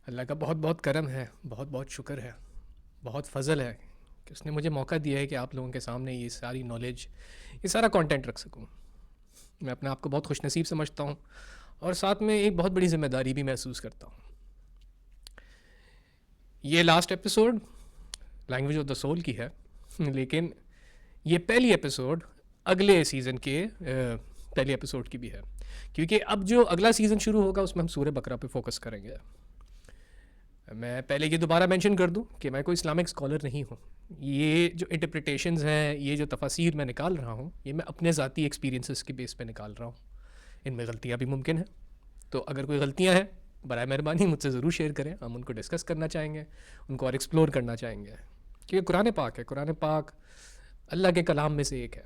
अल्लाह का बहुत बहुत करम है, बहुत बहुत शुक्र है, बहुत फ़ज़ल है कि उसने मुझे मौका दिया है कि आप लोगों के सामने ये सारी नॉलेज, ये सारा कंटेंट रख सकूं। मैं अपने आप को बहुत खुशनसीब समझता हूँ और साथ में एक बहुत बड़ी ज़िम्मेदारी भी महसूस करता हूँ। ये last episode language of the soul की है, लेकिन ये पहली एपिसोड अगले सीज़न के पहले एपिसोड की भी है, क्योंकि अब जो अगला सीज़न शुरू होगा उसमें हम सूरह बकरा पे फोकस करेंगे। मैं पहले ये दोबारा मेंशन कर दूं कि मैं कोई इस्लामिक स्कॉलर नहीं हूँ। ये जो इंटरप्रिटेशंस हैं, ये जो तफासिर मैं निकाल रहा हूँ, ये मैं अपने ज़ाती एक्सपीरियंसेस के बेस पे निकाल रहा हूँ। इनमें गलतियाँ भी मुमकिन हैं, तो अगर कोई गलतियाँ हैं बराए मेहरबानी मुझसे ज़रूर शेयर करें। हम उनको डिस्कस करना चाहेंगे, उनको और एक्सप्लोर करना चाहेंगे, क्योंकि कुरान पाक है। कुरान पाक अल्लाह के कलाम में से एक है,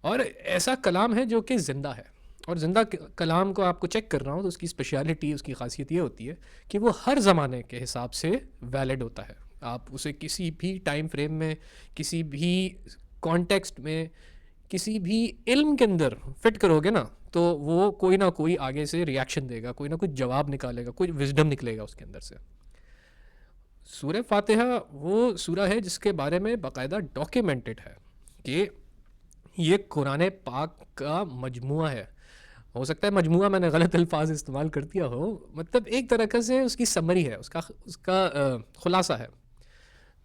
और ऐसा कलाम है जो कि ज़िंदा है। और ज़िंदा कलाम को आपको चेक कर रहा हूँ तो उसकी स्पेशलिटी, उसकी खासियत ये होती है कि वो हर ज़माने के हिसाब से वैलिड होता है। आप उसे किसी भी टाइम फ्रेम में, किसी भी कॉन्टेक्स्ट में, किसी भी इल्म के अंदर फिट करोगे ना, तो वो कोई ना कोई आगे से रिएक्शन देगा, कोई ना कोई जवाब निकालेगा, कोई विजडम निकलेगा उसके अंदर से। सूरह फातिहा वो सूरह है जिसके बारे में बाकायदा डॉक्यूमेंटेड है कि ये कुरान पाक का मजमुआ है। हो सकता है मजमुआ मैंने गलत अल्फाज इस्तेमाल कर दिया हो, मतलब एक तरह से उसकी समरी है, उसका उसका खुलासा है।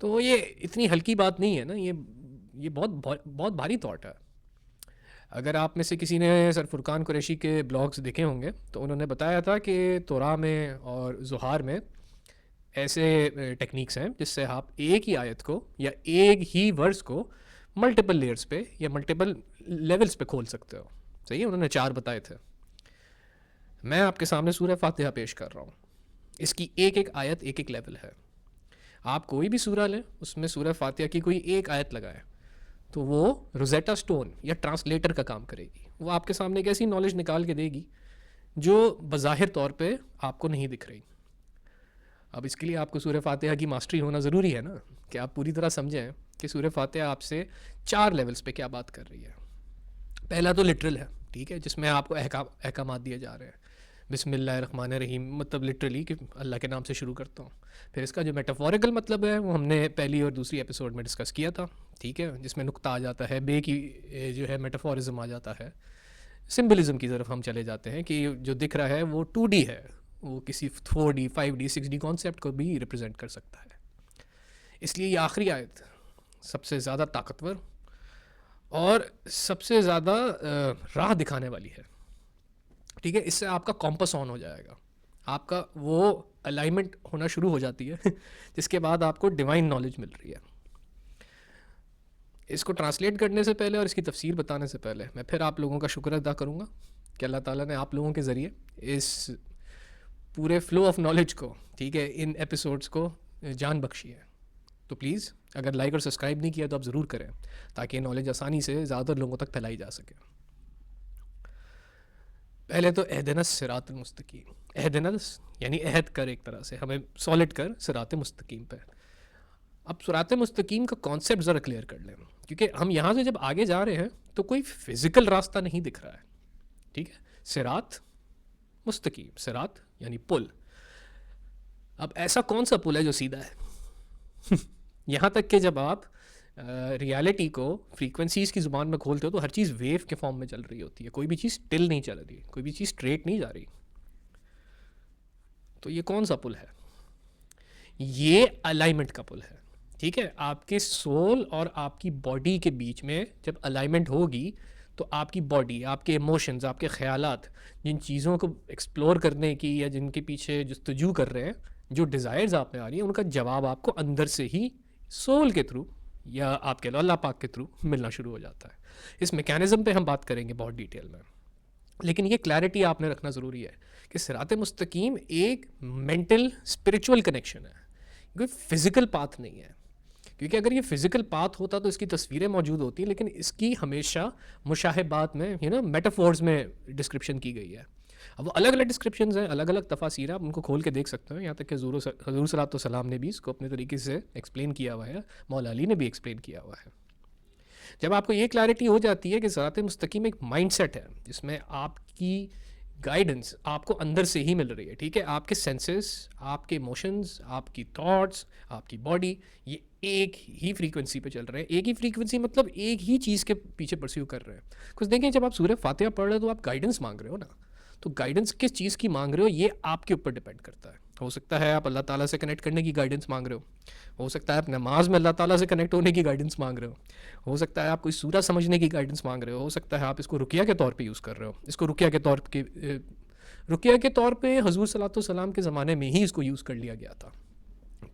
तो ये इतनी हल्की बात नहीं है ना, ये बहुत बहुत बहुत भारी थॉट है। अगर आप में से किसी ने सर फुरकान कुरैशी के ब्लॉग्स देखे होंगे तो उन्होंने बताया था कि तोरा में और ज़ुहार में ऐसे टेक्निक्स हैं जिससे आप एक ही आयत को या एक ही वर्स को मल्टीपल लेयर्स पे या मल्टीपल लेवल्स पे खोल सकते हो। सही है, उन्होंने 4 बताए थे। मैं आपके सामने सूरह फातिहा पेश कर रहा हूँ। इसकी एक एक आयत एक एक लेवल है। आप कोई भी सूरह लें, उसमें सूरह फातिहा की कोई एक आयत लगाएं तो वो रोजेटा स्टोन या ट्रांसलेटर का काम करेगी। वो आपके सामने एक ऐसी नॉलेज निकाल के देगी जो बज़ाहिर तौर पे आपको नहीं दिख रही। अब इसके लिए आपको सूरह फातिहा की मास्टरी होना ज़रूरी है ना, कि आप पूरी तरह समझें कि सूरह फातिहा आपसे 4 लेवल्स पे क्या बात कर रही है। पहला तो लिटरल है, ठीक है, जिसमें आपको अहकामात दिए जा रहे हैं। बिस्मिल्लाहिर्रहमानिर्रहीम मतलब लिटरली कि अल्लाह के नाम से शुरू करता हूँ। फिर इसका जो मेटाफोरिकल मतलब है वो हमने पहली और दूसरी एपिसोड में डिस्कस किया था, ठीक है, जिसमें नुक्ता आ जाता है, बे की जो है मेटाफोरिज्म आ जाता है। सिम्बलिज्म की तरफ हम चले जाते हैं कि जो दिख रहा है वो 2D है, वो किसी 4D 5D 6D कॉन्सेप्ट को भी रिप्रेजेंट कर सकता है। इसलिए ये आखिरी आयत सबसे ज़्यादा ताकतवर और सबसे ज़्यादा राह दिखाने वाली है, ठीक है। इससे आपका कॉम्पस ऑन हो जाएगा, आपका वो अलाइनमेंट होना शुरू हो जाती है जिसके बाद आपको डिवाइन नॉलेज मिल रही है। इसको ट्रांसलेट करने से पहले और इसकी तफसीर बताने से पहले मैं फिर आप लोगों का शुक्र अदा करूँगा कि अल्लाह ताला ने आप लोगों के ज़रिए इस पूरे फ्लो ऑफ नॉलेज को, ठीक है, इन एपिसोड्स को जान बख्शी है। तो प्लीज़ अगर लाइक और सब्सक्राइब नहीं किया तो आप ज़रूर करें, ताकि ये नॉलेज आसानी से ज़्यादा लोगों तक फैलाई जा सके। पहले तो एहदनस सिरात मुस्तकीम, एहदनस यानी अहद कर, एक तरह से हमें सॉलिड कर सिरात मुस्तकीम पे। अब सिरात मुस्तकीम का कॉन्सेप्ट ज़रा क्लियर कर लें, क्योंकि हम यहाँ से जब आगे जा रहे हैं तो कोई फिज़िकल रास्ता नहीं दिख रहा है, ठीक है। सिरात मुस्तकीम, सिरात यानी पुल। अब ऐसा कौन सा पुल है जो सीधा है यहाँ तक कि जब आप रियलिटी को फ्रीक्वेंसीज़ की ज़ुबान में खोलते हो तो हर चीज़ वेव के फॉर्म में चल रही होती है, कोई भी चीज़ टिल नहीं चल रही, कोई भी चीज़ स्ट्रेट नहीं जा रही। तो ये कौन सा पुल है? ये अलाइनमेंट का पुल है, ठीक है। आपके सोल और आपकी बॉडी के बीच में जब अलाइनमेंट होगी तो आपकी बॉडी, आपके इमोशंस, आपके ख़यालात, जिन चीज़ों को एक्सप्लोर करने की या जिनके पीछे जस्तजू कर रहे हैं, जो डिज़ायर्स आप में आ रही हैं, उनका जवाब आपको अंदर से ही सोल के थ्रू या आप कह लो अल्लाह पाक के थ्रू मिलना शुरू हो जाता है। इस मैकेनिज़्म पे हम बात करेंगे बहुत डिटेल में, लेकिन ये क्लैरिटी आपने रखना ज़रूरी है कि सिरात मुस्तकीम एक मेंटल स्पिरिचुअल कनेक्शन है, कोई फिज़िकल पाथ नहीं है। क्योंकि अगर ये फिज़िकल पाथ होता तो इसकी तस्वीरें मौजूद होती, लेकिन इसकी हमेशा मुशाहबात में, मेटाफोर्स में डिस्क्रिप्शन की गई है। अब वो अलग अलग डिस्क्रिप्शन हैं, अलग अलग तफासिर, आप उनको खोल के देख सकते हो। यहाँ तक कि हज़ूर सल्लल्लाहु अलैहि वसल्लम ने भी इसको अपने तरीके से एक्सप्लेन किया हुआ है, मौला अली ने भी एक्सप्लेन किया हुआ है। जब आपको ये क्लैरिटी हो जाती है कि सिरात मुस्तकीम एक माइंडसेट है जिसमें आपकी गाइडेंस आपको अंदर से ही मिल रही है, ठीक है। आपके सेंसेस, आपके इमोशंस, आपकी थॉट्स, आपकी बॉडी, ये एक ही फ्रीक्वेंसी पे चल रहे हैं। एक ही फ्रीक्वेंसी मतलब एक ही चीज़ के पीछे परस्यू कर रहे हैं। कुछ देखें, जब आप सूरह फातिहा पढ़ रहे हो तो आप गाइडेंस मांग रहे हो ना, तो गाइडेंस किस चीज़ की मांग रहे हो ये आपके ऊपर डिपेंड करता है। हो सकता है आप अल्लाह ताला से कनेक्ट करने की गाइडेंस मांग रहे हो सकता है आप नमाज में अल्लाह ताला से कनेक्ट होने की गाइडेंस मांग रहे हो सकता है आप कोई सूरह समझने की गाइडेंस मांग रहे हो सकता है आप इसको रुकिया के तौर पे यूज़ कर रहे हो। इसको रुकिया के तौर पे हजूर सल्लल्लाहु अलैहि वसल्लम के ज़माने में ही इसको यूज़ कर लिया गया था,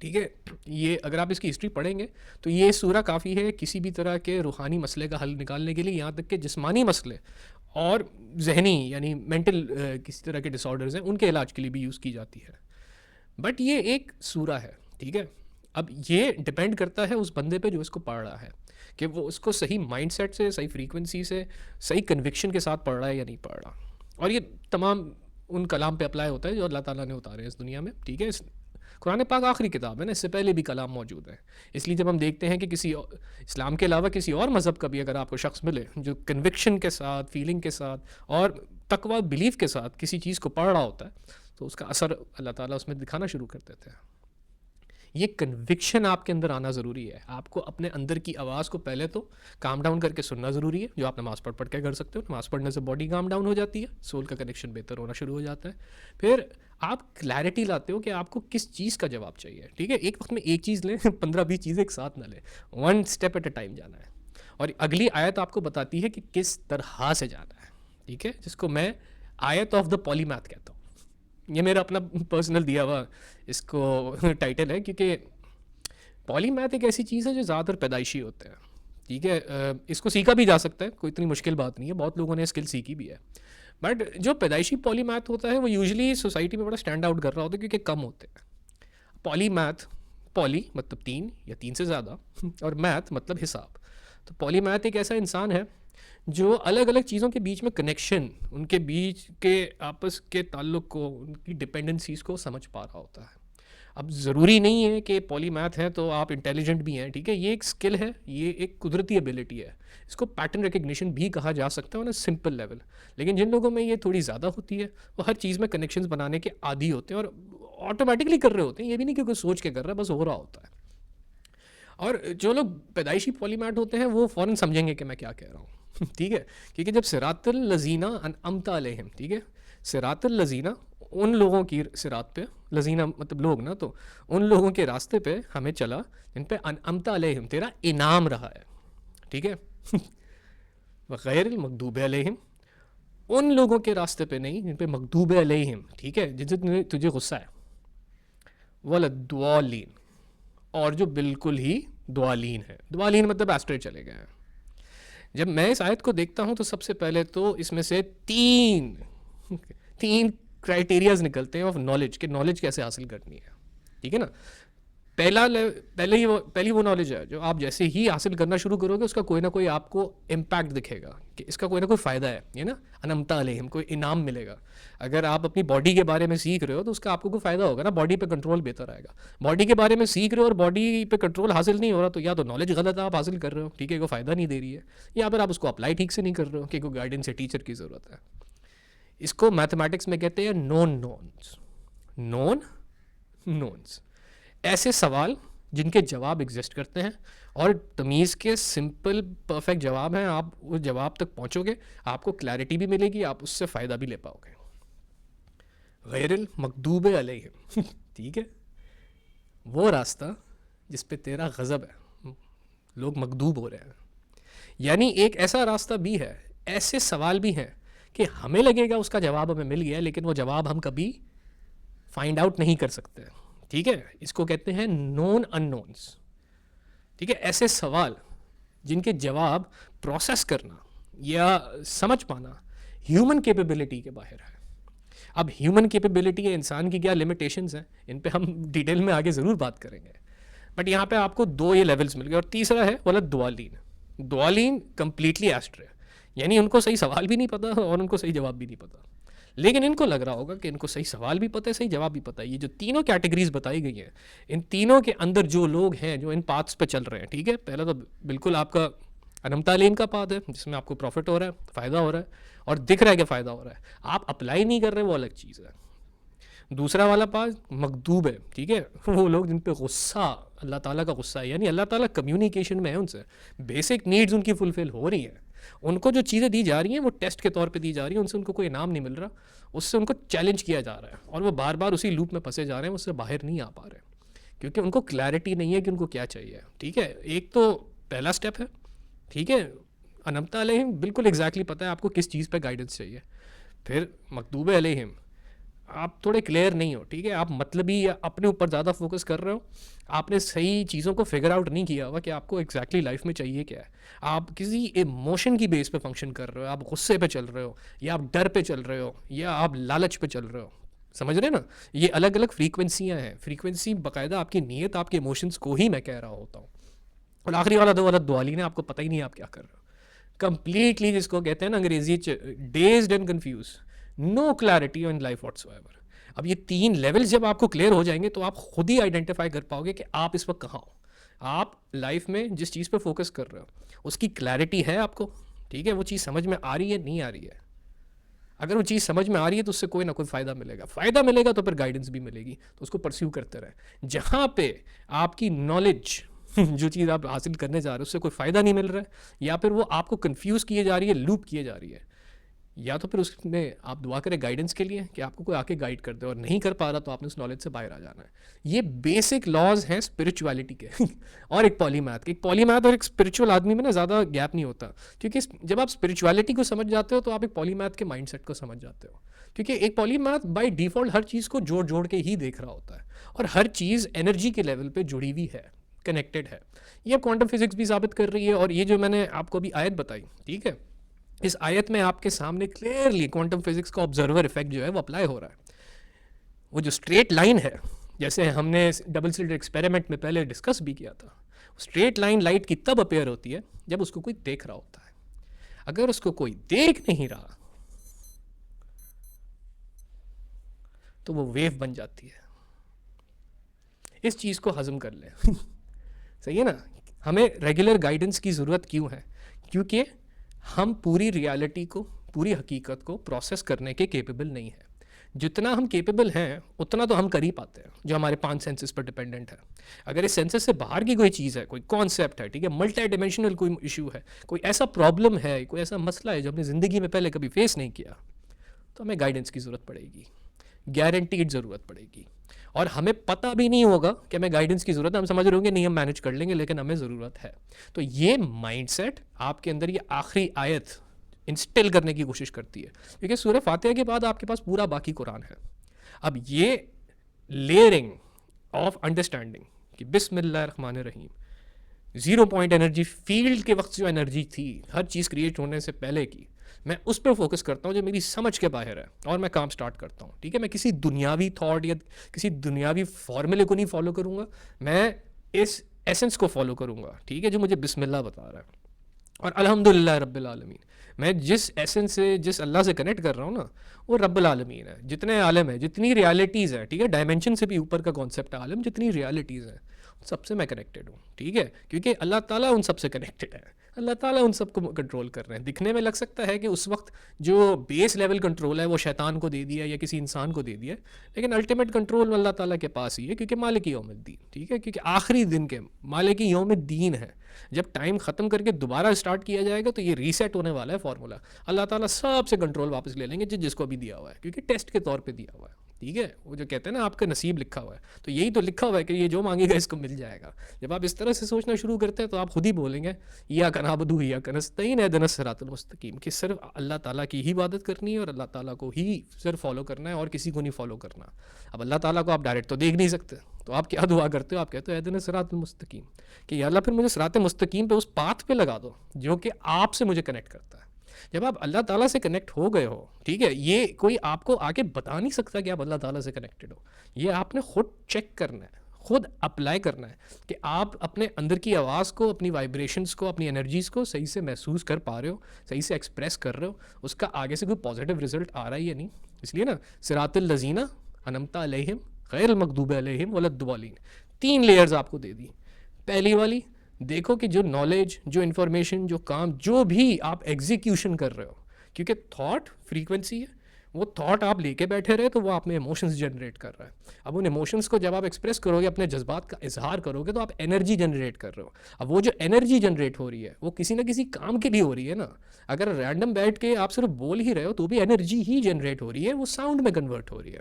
ठीक है। ये अगर आप इसकी हिस्ट्री पढ़ेंगे तो ये सूरह काफ़ी है किसी भी तरह के रूहानी मसले का हल निकालने के लिए, यहाँ तक कि जिस्मानी मसले और जहनी यानी मेंटल किसी तरह के डिसऑर्डर्स हैं उनके इलाज के लिए भी यूज़ की जाती है। बट ये एक सूरह है, ठीक है। अब ये डिपेंड करता है उस बंदे पे जो इसको पढ़ रहा है कि वो उसको सही माइंडसेट से, सही फ्रीक्वेंसी से, सही कन्विक्शन के साथ पढ़ रहा है या नहीं पढ़ रहा। और ये तमाम उन कलाम पे अप्लाई होता है जो अल्लाह ताला ने उतारे हैं इस दुनिया में, ठीक है। कुरान पाक आखिरी किताब है ना, इससे पहले भी कलाम मौजूद है। इसलिए जब हम देखते हैं कि किसी इस्लाम के अलावा किसी और मज़हब का भी अगर आपको शख्स मिले जो कन्विक्शन के साथ, फीलिंग के साथ और तकवा बिलीफ के साथ किसी चीज़ को पढ़ रहा होता है तो उसका असर अल्लाह ताला उसमें दिखाना शुरू कर देते हैं। ये कन्विक्शन आपके अंदर आना ज़रूरी है। आपको अपने अंदर की आवाज़ को पहले तो काम डाउन करके सुनना ज़रूरी है, जो आप नमाज़ पढ़ के कर सकते हो। नमाज़ पढ़ने से बॉडी काम डाउन हो जाती है, सोल का कनेक्शन बेहतर होना शुरू हो जाता है। फिर आप क्लैरिटी लाते हो कि आपको किस चीज़ का जवाब चाहिए, ठीक है। एक वक्त में एक चीज़ लें, 15-20 चीज़ें एक साथ ना लें, one step at a time जाना है। और अगली आयत आपको बताती है कि किस तरह से जाना है, ठीक है, जिसको मैं आयत ऑफ द पॉलीमैथ कहता हूँ। ये मेरा अपना पर्सनल दिया हुआ इसको टाइटल है, क्योंकि पॉलीमैथ एक ऐसी चीज़ है जो ज़्यादातर पैदाइशी होते हैं, ठीक है। इसको सीखा भी जा सकता है, कोई इतनी मुश्किल बात नहीं है, बहुत लोगों ने स्किल सीखी भी है। बट जो पैदाइशी पॉलीमैथ होता है वो यूजुअली सोसाइटी में बड़ा स्टैंड आउट कर रहा होता है क्योंकि कम होते हैं। पॉलीमैथ, पॉली मतलब 3 या 3 से ज़्यादा और मैथ मतलब हिसाब। तो पॉलीमैथ एक ऐसा इंसान है जो अलग अलग चीज़ों के बीच में कनेक्शन, उनके बीच के आपस के ताल्लुक़ को, उनकी डिपेंडेंसीज़ को समझ पा रहा होता है। अब ज़रूरी नहीं है कि पॉलीमैथ है तो आप इंटेलिजेंट भी हैं, ठीक है। ये एक स्किल है, ये एक कुदरती एबिलिटी है। इसको पैटर्न रिकग्निशन भी कहा जा सकता है ऑन अ सिंपल लेवल। लेकिन जिन लोगों में ये थोड़ी ज़्यादा होती है वो हर चीज़ में कनेक्शंस बनाने के आदी होते हैं और ऑटोमेटिकली कर रहे होते हैं। ये भी नहीं कि कोई सोच के कर रहा है, बस हो रहा होता है। और जो लोग पैदाइशी पॉलीमैथ होते हैं वो फ़ौरन समझेंगे कि मैं क्या कह रहा हूँ ठीक है। क्योंकि जब सिरातुल लज़ीना अनअमता अलैहिम, ठीक है, सिरातुल लज़ीना उन लोगों की सिरात पे, लज़ीना मतलब लोग ना, तो उन लोगों के रास्ते पे हमें चला जिन पे अनअमता अलैहिम तेरा इनाम रहा है, ठीक है वग़ैरिल मग़दूबि अलैहिम, उन लोगों के रास्ते पे नहीं जिन पे मग़दूबि अलैहिम, ठीक है, जिनसे तुझे गुस्सा है, वलद्दालीन, और जो बिल्कुल ही द्वालीन है। द्वालीन मतलब एस्ट्रे चले गए हैं। जब मैं इस आयत को देखता हूँ तो सबसे पहले तो इसमें से तीन क्राइटेरियाज निकलते हैं ऑफ नॉलेज, कि नॉलेज कैसे हासिल करनी है, ठीक है ना। पहली वो नॉलेज है जो आप जैसे ही हासिल करना शुरू करोगे उसका कोई ना कोई आपको इम्पैक्ट दिखेगा कि इसका कोई ना कोई फ़ायदा है, ये ना, अनमता अलैहिम, कोई इनाम मिलेगा। अगर आप अपनी बॉडी के बारे में सीख रहे हो तो उसका आपको कोई फ़ायदा होगा ना, बॉडी पे कंट्रोल बेहतर आएगा। बॉडी के बारे में सीख रहे हो और बॉडी पे कंट्रोल हासिल नहीं हो रहा तो या तो नॉलेज गलत आप हासिल कर रहे हो, ठीक है, कोई फ़ायदा नहीं दे रही है, या फिर आप उसको अप्लाई ठीक से नहीं कर रहे हो कि कोई गाइडेंस या टीचर की ज़रूरत है। इसको मैथमेटिक्स में कहते हैं नॉन नोन्स, ऐसे सवाल जिनके जवाब एग्जिस्ट करते हैं और तमीज़ के सिंपल परफेक्ट जवाब हैं। आप उस जवाब तक पहुंचोगे, आपको क्लैरिटी भी मिलेगी, आप उससे फ़ायदा भी ले पाओगे। गैरिल मग़दूबि अलैहिम ठीक है, वो रास्ता जिस पे तेरा गज़ब है, लोग मग़दूब हो रहे हैं। यानी एक ऐसा रास्ता भी है, ऐसे सवाल भी हैं कि हमें लगेगा उसका जवाब हमें मिल गया, लेकिन वो जवाब हम कभी फाइंड आउट नहीं कर सकते, ठीक है। इसको कहते हैं नोन अननोन्स, ठीक है। ऐसे सवाल जिनके जवाब प्रोसेस करना या समझ पाना ह्यूमन कैपेबिलिटी के बाहर है। अब ह्यूमन कैपेबिलिटी है, इंसान की क्या लिमिटेशंस हैं, इन पे हम डिटेल में आगे ज़रूर बात करेंगे। बट यहाँ पे आपको दो ये लेवल्स मिल गए। और तीसरा है वाला द्वालीन कंप्लीटली एस्ट्रे, यानी उनको सही सवाल भी नहीं पता और उनको सही जवाब भी नहीं पता, लेकिन इनको लग रहा होगा कि इनको सही सवाल भी पता है, सही जवाब भी पता है। ये जो तीनों कैटेगरीज बताई गई हैं, इन तीनों के अंदर जो लोग हैं जो इन पाथ्स पे चल रहे हैं, ठीक है, पहला तो बिल्कुल आपका अनमता अलैहिम का पाथ है जिसमें आपको प्रॉफिट हो रहा है, फ़ायदा हो रहा है और दिख रहा है कि फ़ायदा हो रहा है, आप अप्लाई नहीं कर रहे, वो अलग चीज़ है। दूसरा वाला पास मकदूब है, ठीक है, वो लोग जिन पे गुस्सा, अल्लाह ताला का गुस्सा है, यानी अल्लाह ताला कम्युनिकेशन में है उनसे, बेसिक नीड्स उनकी फुलफिल हो रही हैं, उनको जो चीज़ें दी जा रही हैं वो टेस्ट के तौर पे दी जा रही हैं, उनसे उनको कोई इनाम नहीं मिल रहा, उससे उनको चैलेंज किया जा रहा है और वो बार बार उसी लूप में फंसे जा रहे हैं, उससे बाहर नहीं आ पा रहे क्योंकि उनको क्लैरिटी नहीं है कि उनको क्या चाहिए। ठीक है, एक तो पहला स्टेप है, ठीक है, अनमता अलैहिम बिल्कुल एग्जैक्टली पता है आपको किस चीज़ पे गाइडेंस चाहिए। फिर मकतूब अलैहिम, आप थोड़े क्लियर नहीं हो, ठीक है, आप मतलबी या अपने ऊपर ज़्यादा फोकस कर रहे हो, आपने सही चीज़ों को फिगर आउट नहीं किया हुआ कि आपको एग्जैक्टली लाइफ में चाहिए क्या है, आप किसी इमोशन की बेस पे फंक्शन कर रहे हो, आप गुस्से पे चल रहे हो या आप डर पे चल रहे हो या आप लालच पे चल रहे हो, समझ रहे ना, ये अलग अलग फ्रीक्वेंसियाँ हैं, फ्रीक्वेंसी बाकायदा आपकी नीयत, आपके इमोशंस को ही मैं कह रहा होता हूँ। और आखिरी वाला दो वाला दुआली ने आपको पता ही नहीं आप क्या कर रहे हो, कंप्लीटली जिसको कहते हैं ना अंग्रेजी dazed and confused, no clarity on life whatsoever. अब ये 3 लेवल्स जब आपको क्लियर हो जाएंगे तो आप खुद ही आइडेंटिफाई कर पाओगे कि आप इस वक्त कहाँ हो, आप लाइफ में जिस चीज़ पे फोकस कर रहे हो उसकी क्लैरिटी है आपको, ठीक है, वो चीज़ समझ में आ रही है नहीं आ रही है। अगर वो चीज़ समझ में आ रही है तो उससे कोई ना कोई फ़ायदा मिलेगा, फ़ायदा मिलेगा तो फिर गाइडेंस भी मिलेगी, तो उसको परस्यू करते रहें। जहाँ पे आपकी नॉलेज जो चीज़ आप हासिल करने जा रहे हो उससे कोई फ़ायदा नहीं मिल रहा है या फिर वो आपको कंफ्यूज किए जा रही है, लूप किए जा रही है, या तो फिर उसमें आप दुआ करें गाइडेंस के लिए कि आपको कोई आके गाइड कर दे, और नहीं कर पा रहा तो आपने उस नॉलेज से बाहर आ जाना है। ये बेसिक लॉज हैं स्पिरिचुअलिटी के और एक पॉलीमैथ के, एक पॉलीमैथ और एक स्पिरिचुअल आदमी में ना ज़्यादा गैप नहीं होता, क्योंकि जब आप स्पिरिचुअलिटी को समझ जाते हो तो आप एक पॉलीमैथ के माइंडसेट को समझ जाते हो, क्योंकि एक पॉलीमैथ बाय डिफ़ॉल्ट हर चीज़ को जोड़ जोड़ के ही देख रहा होता है और हर चीज़ एनर्जी के लेवल पर जुड़ी हुई है, कनेक्टेड है। ये अब क्वांटम फिजिक्स भी साबित कर रही है, और ये जो मैंने आपको अभी आयत बताई, ठीक है, इस आयत में आपके सामने क्लियरली क्वांटम फिजिक्स का ऑब्जर्वर इफेक्ट जो है वो अप्लाई हो रहा है। वो जो स्ट्रेट लाइन है, जैसे हमने डबल स्लिट एक्सपेरिमेंट में पहले डिस्कस भी किया था, स्ट्रेट लाइन लाइट की तब अपेयर होती है जब उसको कोई देख रहा होता है। अगर उसको कोई देख नहीं रहा तो वो वेव बन जाती है। इस चीज़ को हजम कर ले सही है ना। हमें रेगुलर गाइडेंस की ज़रूरत क्यों है? क्योंकि हम पूरी रियलिटी को, पूरी हकीकत को प्रोसेस करने के केपेबल नहीं हैं। जितना हम केपेबल हैं उतना तो हम कर ही पाते हैं, जो हमारे 5 सेंसेस पर डिपेंडेंट है। अगर इस सेंसेस से बाहर की कोई चीज़ है, कोई कॉन्सेप्ट है, ठीक है, मल्टी डिमेंशनल कोई इशू है, कोई ऐसा प्रॉब्लम है, कोई ऐसा मसला है जो हमने ज़िंदगी में पहले कभी फेस नहीं किया, तो हमें गाइडेंस की ज़रूरत पड़ेगी, गारंटीड ज़रूरत पड़ेगी। और हमें पता भी नहीं होगा कि हमें गाइडेंस की ज़रूरत है, हम समझ रहे होंगे नहीं हम मैनेज कर लेंगे, लेकिन हमें ज़रूरत है। तो ये माइंडसेट आपके अंदर ये आखिरी आयत इंस्टिल करने की कोशिश करती है, क्योंकि सूरह फातिहा के बाद आपके पास पूरा बाकी कुरान है। अब ये लेयरिंग ऑफ अंडरस्टैंडिंग कि बिस्मिल्लाहिर्रहमानिर्रहीम, 0 पॉइंट एनर्जी फील्ड के वक्त जो एनर्जी थी हर चीज़ क्रिएट होने से पहले की, मैं उस पर फोकस करता हूँ जो मेरी समझ के बाहर है, और मैं काम स्टार्ट करता हूँ। ठीक है, मैं किसी दुनियावी थॉट या किसी दुनियावी फॉर्मूले को नहीं फॉलो करूँगा, मैं इस एसेंस को फॉलो करूँगा, ठीक है, जो मुझे बिस्मिल्लाह बता रहा है। और अल्हम्दुलिल्लाह रब्बिल आलमीन, मैं जिस एसेंस से, जिस अल्लाह से कनेक्ट कर रहा हूँ ना, वो रब्बिल आलमीन है। जितने आलम है, जितनी रियलिटीज़ है, ठीक है, डायमेंशन से भी ऊपर का कॉन्सेप्ट है आलम, जितनी रियलिटीज़ हैं सबसे मैं कनेक्टेड हूँ, ठीक है, क्योंकि अल्लाह ताला उन सबसे कनेक्टेड है, अल्लाह ताला उन सबको कंट्रोल कर रहे हैं। दिखने में लग सकता है कि उस वक्त जो बेस लेवल कंट्रोल है वो शैतान को दे दिया या किसी इंसान को दे दिया, लेकिन अल्टीमेट कंट्रोल अल्लाह ताला के पास ही है, क्योंकि मालिक यौमिद्दीन, ठीक है, क्योंकि आखिरी दिन के मालिक यौमिद्दीन है। जब टाइम ख़त्म करके दोबारा स्टार्ट किया जाएगा तो ये रीसेट होने वाला है फॉर्मूला, अल्लाह ताला सबसे कंट्रोल वापस ले लेंगे जिसको अभी दिया हुआ है, क्योंकि टेस्ट के तौर पे दिया हुआ है, ठीक है। वो जो कहते हैं ना आपका नसीब लिखा हुआ है, तो यही तो लिखा हुआ है कि ये जो मांगेगा इसको मिल जाएगा। जब आप इस तरह से सोचना शुरू करते हैं तो आप खुद ही बोलेंगे या कनाबदू या कनस्तईन एहदिना सिरातल मुस्तकीम, कि सिर्फ अल्लाह ताला की ही इबादत करनी है और अल्लाह ताला को ही सिर्फ फॉलो करना है और किसी को नहीं फॉलो करना। अब अल्लाह ताला को आप डायरेक्ट तो देख नहीं सकते, तो आप क्या दुआ करते हो? आप कहते हो एहदिना सिरातल मुस्तकीम, कि या अल्लाह फिर मुझे सिरात मुस्तकीम पे उस पाथ पे लगा दो जो कि आपसे मुझे कनेक्ट करता है। जब आप अल्लाह ताला से कनेक्ट हो गए हो, ठीक है, ये कोई आपको आके बता नहीं सकता कि आप अल्लाह ताला से कनेक्टेड हो, ये आपने खुद चेक करना है, खुद अप्लाई करना है कि आप अपने अंदर की आवाज़ को, अपनी वाइब्रेशंस को, अपनी एनर्जीज़ को सही से महसूस कर पा रहे हो, सही से एक्सप्रेस कर रहे हो, उसका आगे से कोई पॉजिटिव रिजल्ट आ रहा है या नहीं। इसलिए ना सिरातल लजीना अनमता अलैहिम गैरिल मगदूबि अलैहिम वलद्दुआलीन, 3 लेयर्स आपको दे दी। पहली वाली देखो कि जो नॉलेज, जो इन्फॉर्मेशन, जो काम, जो भी आप एग्जीक्यूशन कर रहे हो, क्योंकि थॉट फ्रीक्वेंसी है, वो थॉट आप लेके बैठे रहे तो वो आप में इमोशंस जनरेट कर रहा है। अब उन इमोशंस को जब आप एक्सप्रेस करोगे, अपने जज्बात का इजहार करोगे, तो आप एनर्जी जनरेट कर रहे हो। अब वो जो एनर्जी जनरेट हो रही है वो किसी ना किसी काम के लिए हो रही है ना। अगर रैंडम बैठ के आप सिर्फ बोल ही रहे हो तो भी एनर्जी ही जनरेट हो रही है, वो साउंड में कन्वर्ट हो रही है।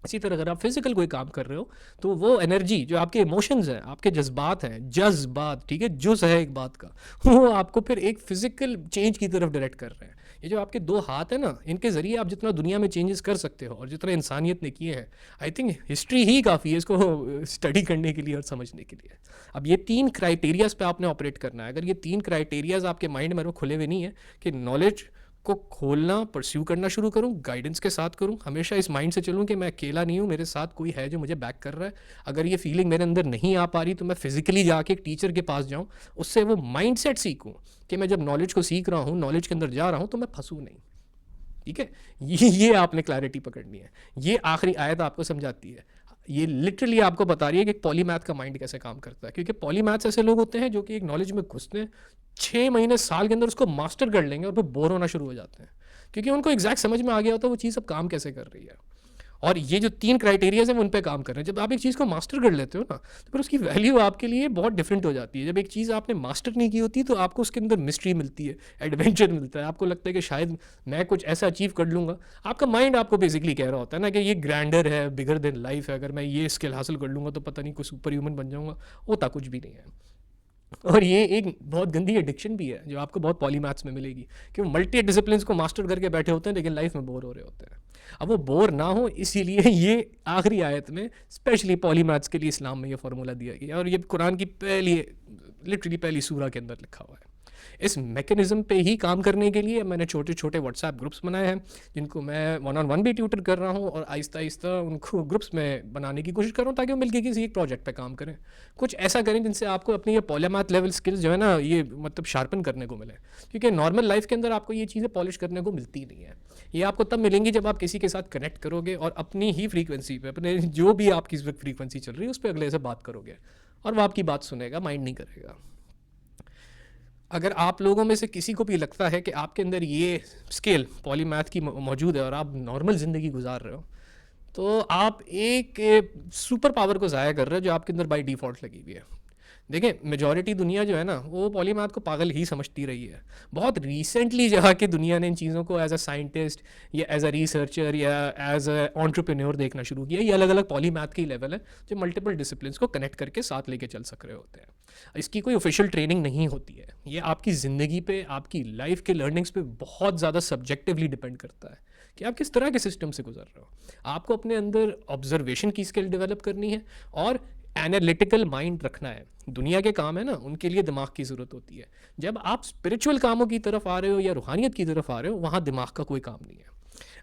इसी तरह अगर आप फिजिकल कोई काम कर रहे हो तो वो एनर्जी जो आपके इमोशंस हैं, आपके जज्बात हैं, जज्बात, ठीक है, जुज है एक बात का, वो आपको फिर एक फिजिकल चेंज की तरफ डायरेक्ट कर रहे हैं। ये जो आपके दो हाथ हैं ना, इनके ज़रिए आप जितना दुनिया में चेंजेस कर सकते हो और जितना इंसानियत ने किए हैं, आई थिंक हिस्ट्री ही काफ़ी है इसको स्टडी करने के लिए और समझने के लिए। अब ये 3 क्राइटेरियाज पे आपने ऑपरेट करना है। अगर ये 3 क्राइटेरियाज आपके माइंड में खुले हुए नहीं है कि नॉलेज को खोलना, परस्यू करना शुरू करूँ, गाइडेंस के साथ करूँ, हमेशा इस माइंड से चलूँ कि मैं अकेला नहीं हूँ, मेरे साथ कोई है जो मुझे बैक कर रहा है। अगर ये फीलिंग मेरे अंदर नहीं आ पा रही तो मैं फिजिकली जाके एक टीचर के पास जाऊँ, उससे वो माइंड सेट सीखूँ कि मैं जब नॉलेज को सीख रहा हूँ, नॉलेज के अंदर जा रहा हूँ, तो मैं फंसूँ नहीं। ठीक है, ये आपने क्लैरिटी पकड़नी है। ये आखिरी आयत आपको समझाती है, ये लिटरली आपको बता रही है कि पॉलीमैथ का माइंड कैसे काम करता है। क्योंकि पॉलीमैथ्स ऐसे लोग होते हैं जो कि एक नॉलेज में घुसते हैं, 6 महीने साल के अंदर उसको मास्टर कर लेंगे और फिर बोर होना शुरू हो जाते हैं, क्योंकि उनको एग्जैक्ट समझ में आ गया होता है वो चीज़ अब काम कैसे कर रही है। और ये जो 3 क्राइटेरियाज हैं वो उन पे काम कर रहे हैं। जब आप एक चीज़ को मास्टर कर लेते हो ना, तो फिर उसकी वैल्यू आपके लिए बहुत डिफरेंट हो जाती है। जब एक चीज़ आपने मास्टर नहीं की होती तो आपको उसके अंदर मिस्ट्री मिलती है, एडवेंचर मिलता है, आपको लगता है कि शायद मैं कुछ ऐसा अचीव कर लूँगा। आपका माइंड आपको बेसिकली कह रहा होता है ना कि ये ग्रैंडर है, बिगर देन लाइफ है, अगर मैं ये स्किल हासिल कर लूँगा तो पता नहीं कुछ सुपर ह्यूमन बन जाऊँगा। होता कुछ भी नहीं है। और ये एक बहुत गंदी एडिक्शन भी है जो आपको बहुत पॉलीमैथ्स में मिलेगी, कि वो मल्टी डिसिप्लिन्स को मास्टर करके बैठे होते हैं लेकिन लाइफ में बोर हो रहे होते हैं। अब वो बोर ना हो इसीलिए ये आखिरी आयत में स्पेशली पॉलीमैथ्स के लिए इस्लाम में ये फार्मूला दिया गया, और ये कुरान की लिटरली पहली सूरा के अंदर लिखा हुआ है। इस मैकेनिज़्म पे ही काम करने के लिए मैंने छोटे छोटे व्हाट्सएप ग्रुप्स बनाए हैं, जिनको मैं 1-on-1 भी ट्यूटर कर रहा हूँ, और आहिस्ता आहिस्ता उनको ग्रुप्स में बनाने की कोशिश कर रहा हूँ ताकि वो मिलकर किसी एक प्रोजेक्ट पे काम करें, कुछ ऐसा करें जिनसे आपको अपनी ये पॉलीमैथ लेवल स्किल्स जो है ना, ये मतलब शार्पन करने को मिले। क्योंकि नॉर्मल लाइफ के अंदर आपको ये चीज़ें पॉलिश करने को मिलती नहीं है। ये आपको तब मिलेंगी जब आप किसी के साथ कनेक्ट करोगे और अपनी ही फ्रीक्वेंसी पे, अपने जो भी आपकी इस वक्त फ्रीक्वेंसी चल रही है उस पर अगले से बात करोगे, और वो आपकी बात सुनेगा, माइंड नहीं करेगा। अगर आप लोगों में से किसी को भी लगता है कि आपके अंदर ये स्किल पॉलीमैथ की मौजूद है और आप नॉर्मल ज़िंदगी गुजार रहे हो, तो आप एक सुपर पावर को ज़ाया कर रहे हो जो आपके अंदर बाय डिफ़ॉल्ट लगी हुई है। देखें, मेजॉरिटी दुनिया जो है ना वो पॉलीमैथ को पागल ही समझती रही है। बहुत रिसेंटली जहाँ कि दुनिया ने इन चीज़ों को एज अ साइंटिस्ट या एज अ रिसर्चर या एज अ एंटरप्रेन्योर देखना शुरू किया। ये अलग अलग पॉलीमैथ की लेवल है जो मल्टीपल डिसिप्लिन्स को कनेक्ट करके साथ लेके चल सक रहे होते हैं। इसकी कोई ऑफिशियल ट्रेनिंग नहीं होती है। ये आपकी ज़िंदगी पे, आपकी लाइफ के लर्निंग्स पे बहुत ज़्यादा सब्जेक्टिवली डिपेंड करता है कि आप किस तरह के सिस्टम से गुजर रहे हो। आपको अपने अंदर ऑब्जर्वेशन की स्किल डेवलप करनी है और एनालिटिकल माइंड रखना है। दुनिया के काम है ना, उनके लिए दिमाग की ज़रूरत होती है। जब आप स्पिरिचुअल कामों की तरफ आ रहे हो या रूहानियत की तरफ आ रहे हो, वहाँ दिमाग का कोई काम नहीं है।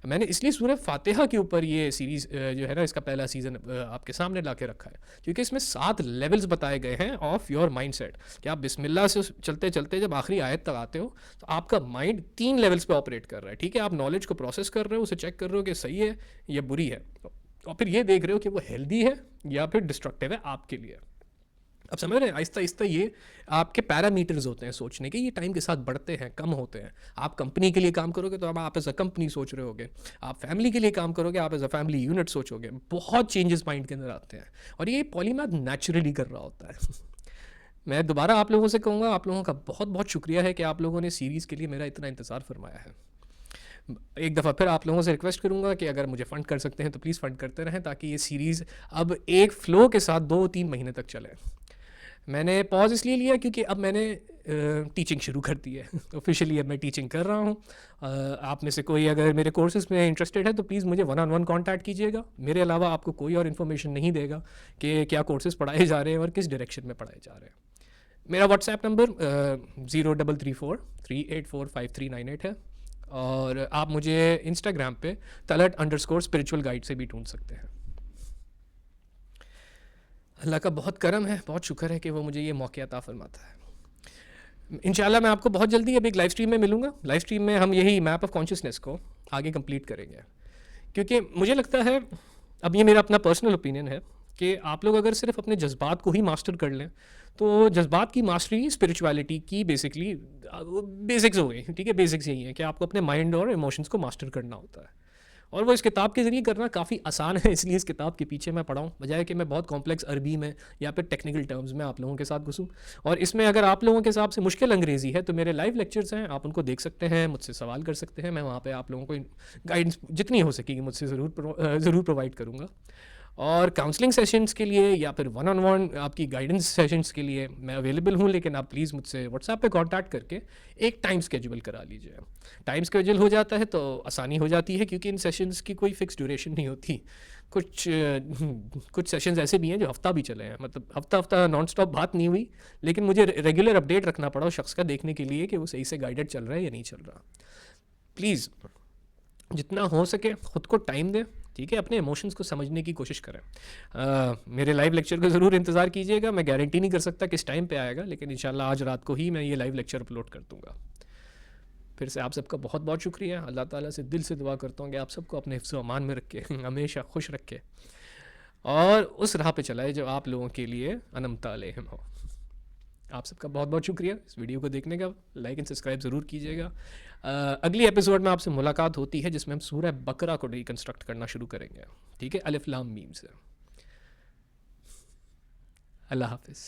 मैंने इसलिए सूरह फातिहा के ऊपर ये सीरीज़ जो है ना, इसका पहला सीज़न आपके सामने ला के रखा है, क्योंकि इसमें 7 लेवल्स बताए गए हैं ऑफ योर माइंड सेट, कि आप बिस्मिल्लाह से चलते चलते जब आखिरी आयत तक आते हो तो आपका माइंड 3 लेवल्स पे ऑपरेट कर रहा है। ठीक है, आप नॉलेज को प्रोसेस कर रहे हो, उसे चेक कर रहे हो कि सही है या बुरी है, और फिर ये देख रहे हो कि वो हेल्दी है या फिर डिस्ट्रक्टिव है आपके लिए। अब समझ रहे हैं, आहिस्ता आहिस्ता ये आपके पैरामीटर्स होते हैं सोचने के, ये टाइम के साथ बढ़ते हैं, कम होते हैं। आप कंपनी के लिए काम करोगे तो अब आप एज अ कंपनी सोच रहे होगे, आप फैमिली के लिए काम करोगे आप एज अ फैमिली यूनिट सोचोगे। बहुत चेंजेस माइंड के अंदर आते हैं, और ये पॉलीमैथ नेचुरली कर रहा होता है। मैं दोबारा आप लोगों से कहूँगा, आप लोगों का बहुत बहुत शुक्रिया है कि आप लोगों ने सीरीज़ के लिए मेरा इतना इंतज़ार फरमाया है। एक दफ़ा फिर आप लोगों से रिक्वेस्ट करूंगा कि अगर मुझे फ़ंड कर सकते हैं तो प्लीज़ फ़ंड करते रहें, ताकि ये सीरीज़ अब एक फ़्लो के साथ 2-3 महीने तक चले। मैंने पॉज इसलिए लिया क्योंकि अब मैंने टीचिंग शुरू कर दी है। ऑफिशियली अब मैं टीचिंग कर रहा हूँ। आप में से कोई अगर मेरे कोर्सेज़ में इंटरेस्टेड है तो प्लीज़ मुझे 1-on-1 कॉन्टैक्ट कीजिएगा। मेरे अलावा आपको कोई और इन्फॉर्मेशन नहीं देगा कि क्या कोर्सेज़ पढ़ाए जा रहे हैं और किस डायरेक्शन में पढ़ाए जा रहे हैं। मेरा व्हाट्सएप नंबर 0334384539 है, और आप मुझे इंस्टाग्राम पे talat_spiritual guide से भी ढूंढ सकते हैं। अल्लाह का बहुत करम है, बहुत शुक्र है कि वो मुझे ये मौका अता फरमाता है। इंशाल्लाह मैं आपको बहुत जल्दी अब एक लाइव स्ट्रीम में मिलूँगा। लाइव स्ट्रीम में हम यही मैप ऑफ कॉन्शियसनेस को आगे कंप्लीट करेंगे, क्योंकि मुझे लगता है, अब ये मेरा अपना पर्सनल ओपिनियन है, कि आप लोग अगर सिर्फ अपने जज्बात को ही मास्टर कर लें, तो जज्बात की मास्टरी स्पिरिचुअलिटी की बेसिकली बेसिक्स हो गई, ठीक है। बेसिक्स यही है कि आपको अपने माइंड और इमोशंस को मास्टर करना होता है, और वो इस किताब के ज़रिए करना काफ़ी आसान है। इसलिए इस किताब के पीछे मैं पढ़ा हूँ, बजाय कि मैं बहुत कॉम्प्लेक्स अरबी में या फिर टेक्निकल टर्म्स में आप लोगों के साथ घुसूँ। और इसमें अगर आप लोगों के हिसाब से मुश्किल अंग्रेज़ी है, तो मेरे लाइव लेक्चर्स हैं, आप उनको देख सकते हैं, मुझसे सवाल कर सकते हैं। मैं वहाँ पे आप लोगों को गाइडेंस जितनी हो सकेगी मुझसे ज़रूर प्रोवाइड करूँगा। और काउंसलिंग सेशंस के लिए या फिर वन ऑन वन आपकी गाइडेंस सेशंस के लिए मैं अवेलेबल हूँ, लेकिन आप प्लीज़ मुझसे व्हाट्सएप पे कांटेक्ट करके एक टाइम स्केड्यूल करा लीजिए। टाइम स्केड्यूल हो जाता है तो आसानी हो जाती है, क्योंकि इन सेशंस की कोई फिक्स ड्यूरेशन नहीं होती। कुछ सेशंस ऐसे भी हैं जो हफ्ता भी चले हैं, मतलब हफ्ता नॉन स्टॉप बात नहीं हुई, लेकिन मुझे रेगुलर अपडेट रखना पड़ा उस शख्स का, देखने के लिए कि वो सही से गाइडेड चल रहा है या नहीं चल रहा। प्लीज़ जितना हो सके खुद को टाइम दें, ठीक है। अपने इमोशंस को समझने की कोशिश करें। मेरे लाइव लेक्चर का ज़रूर इंतज़ार कीजिएगा। मैं गारंटी नहीं कर सकता किस टाइम पे आएगा, लेकिन इंशाल्लाह आज रात को ही मैं ये लाइव लेक्चर अपलोड कर दूँगा। फिर से आप सबका बहुत बहुत शुक्रिया। अल्लाह ताला से दिल से दुआ करता हूँ कि आप सबको अपने हिफ्ज़ व अमान में रखे, हमेशा खुश रखे, और उस राह पे चलाए जो आप लोगों के लिए अनमता अलैहिम हो। आप सबका बहुत बहुत शुक्रिया इस वीडियो को देखने का। लाइक एंड सब्सक्राइब ज़रूर कीजिएगा। अगली एपिसोड में आपसे मुलाकात होती है, जिसमें हम सूरह बकरा को रिकन्स्ट्रक्ट करना शुरू करेंगे, ठीक है, अलिफ लाम मीम से। अल्लाह हाफिज़।